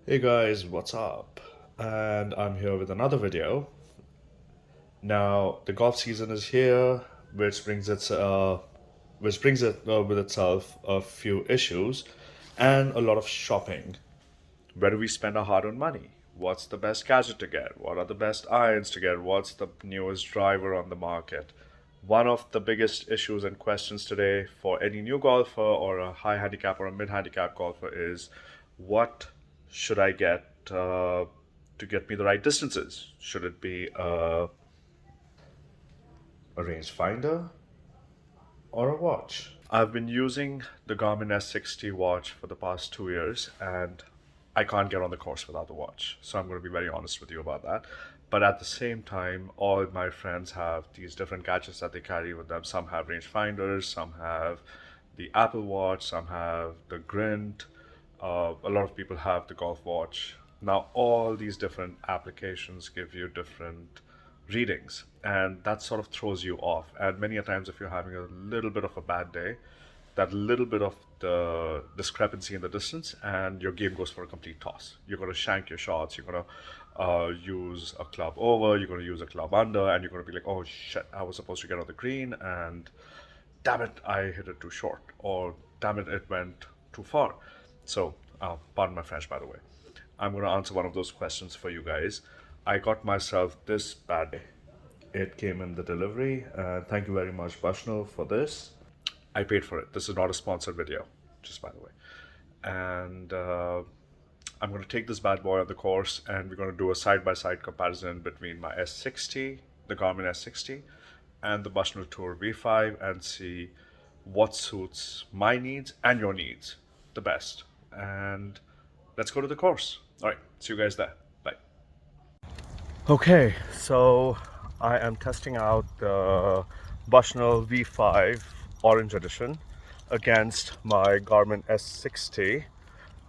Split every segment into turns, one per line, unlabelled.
Hey guys, what's up? And I'm here with another video. Now, the golf season is here, which brings it with itself a few issues and a lot of shopping. Where do we spend our hard-earned money? What's the best gadget to get? What are the best irons to get? What's the newest driver on the market? One of the biggest issues and questions today for any new golfer or a high handicap or a mid handicap golfer is what should I get to get me the right distances? Should it be a rangefinder or a watch? I've been using the Garmin S60 watch for the past 2 years, and I can't get on the course without the watch. So I'm going to be very honest with you about that. But at the same time, all my friends have these different gadgets that they carry with them. Some have rangefinders, some have the Apple Watch, some have the Grint. A lot of people have the Golf Watch. Now, all these different applications give you different readings, and that sort of throws you off. And many a times, if you're having a little bit of a bad day, that little bit of the discrepancy in the distance, and your game goes for a complete toss. You're going to shank your shots. You're going to use a club over. You're going to use a club under, and you're going to be like, "Oh shit! I was supposed to get on the green, and damn it, I hit it too short," or "Damn it, it went too far." So, pardon my French, by the way. I'm going to answer one of those questions for you guys. I got myself this bad day. It came in the delivery. Thank you very much, Bushnell, for this. I paid for it. This is not a sponsored video, just by the way. And I'm going to take this bad boy on the course, and we're going to do a side-by-side comparison between my S60, the Garmin S60, and the Bushnell Tour V5, and see what suits my needs and your needs the best. And let's go to the course. All right, see you guys there. Bye. Okay, so I am testing out the Bushnell V5 Orange Edition against my Garmin S60,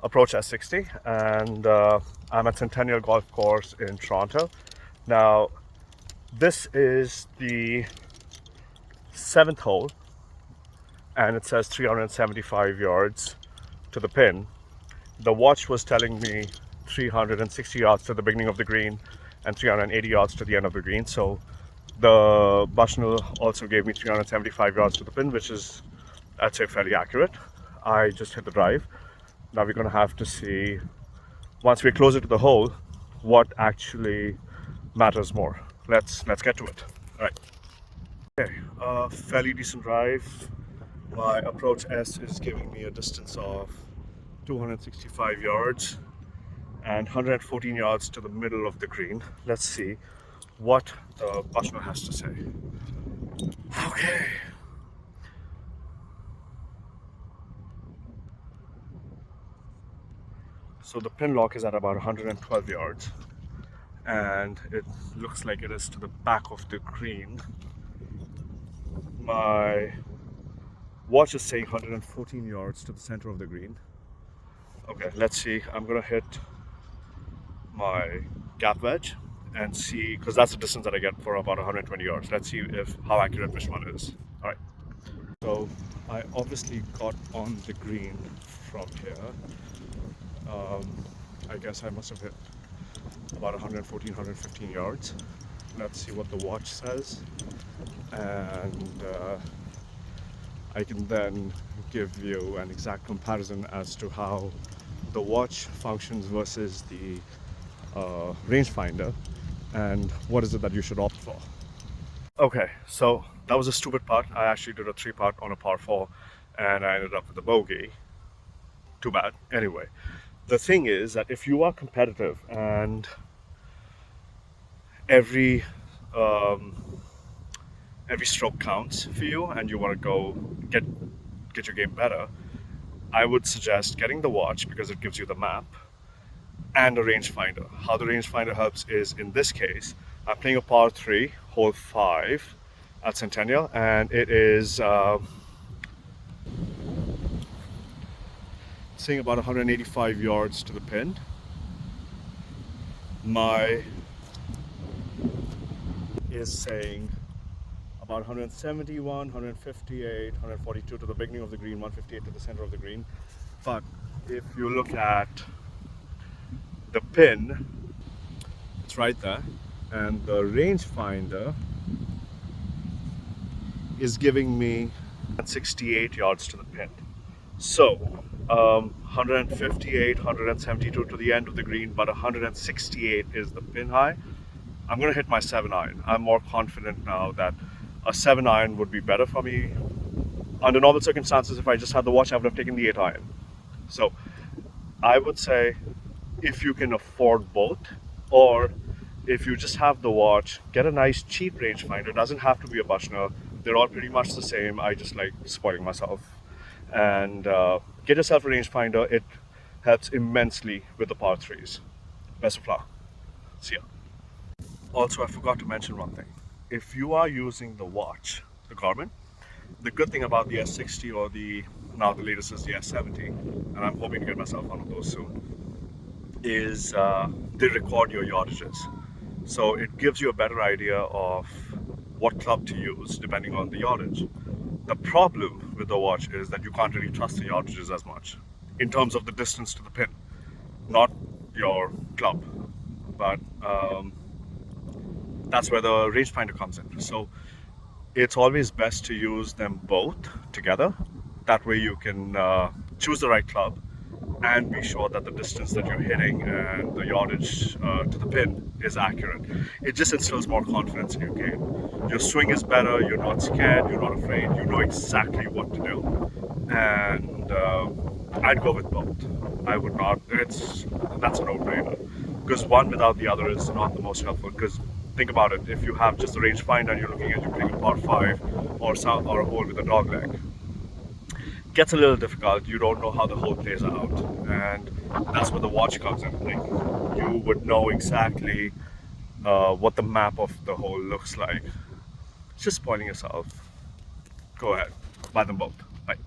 Approach S60, and I'm at Centennial Golf Course in Toronto. Now, this is the 7th hole, and it says 375 yards to the pin. The watch was telling me 360 yards to the beginning of the green and 380 yards to the end of the green. So the Bushnell also gave me 375 yards to the pin, which is, I'd say, fairly accurate. I just hit the drive. Now we're going to have to see, once we're closer to the hole, what actually matters more. Let's get to it. All right. Okay, fairly decent drive. My Approach S is giving me a distance of 265 yards and 114 yards to the middle of the green. Let's see what the Bushnell has to say. Okay. So the pin lock is at about 112 yards, and it looks like it is to the back of the green. My watch is saying 114 yards to the center of the green. Okay, let's see. I'm gonna hit my gap wedge and see, because that's the distance that I get for about 120 yards. Let's see if how accurate which one is. All right. So I obviously got on the green from here. I guess I must have hit about 114, 115 yards. Let's see what the watch says, and I can then give you an exact comparison as to how the watch functions versus the rangefinder, and what is it that you should opt for. Okay, so that was a stupid putt. I actually did a 3-putt on a par 4, and I ended up with a bogey. Too bad. Anyway, the thing is that if you are competitive and every stroke counts for you, and you want to go get your game better, I would suggest getting the watch because it gives you the map and a rangefinder. How the rangefinder helps is, in this case, I'm playing a par 3, hole 5 at Centennial, and it is saying about 185 yards to the pin. My is saying about 171, 158, 142 to the beginning of the green, 158 to the center of the green. But if you look at The pin, it's right there, and the rangefinder is giving me 68 yards to the pin. So 158, 172 to the end of the green, but 168 is the pin high. I'm going to hit my 7-iron. I'm more confident now that a 7-iron would be better for me. Under normal circumstances, if I just had the watch, I would have taken the 8-iron. So I would say if you can afford both, or if you just have the watch, get a nice cheap rangefinder. It doesn't have to be a Bushnell. They're all pretty much the same. I just like spoiling myself. And get yourself a rangefinder. It helps immensely with the par 3s. Best of luck. See ya. Also, I forgot to mention one thing. If you are using the watch, the Garmin, the good thing about the S60 or now the latest is the S70, and I'm hoping to get myself one of those soon, is they record your yardages. So it gives you a better idea of what club to use depending on the yardage. The problem with the watch is that you can't really trust the yardages as much in terms of the distance to the pin, not your club. But that's where the rangefinder comes in. So it's always best to use them both together. That way you can choose the right club and be sure that the distance that you're hitting and the yardage to the pin is accurate. It just instills more confidence in your game. Your swing is better, you're not scared, you're not afraid, you know exactly what to do. And I'd go with both. I would not, that's a no-brainer. Because one without the other is not the most helpful. Because think about it, if you have just a rangefinder and you're looking at you playing a par 5 or a hole with a dog leg, gets a little difficult. You don't know how the hole plays out, and that's where the watch comes in. Like, you would know exactly what the map of the hole looks like. It's just spoiling yourself. Go ahead, buy them both. Bye.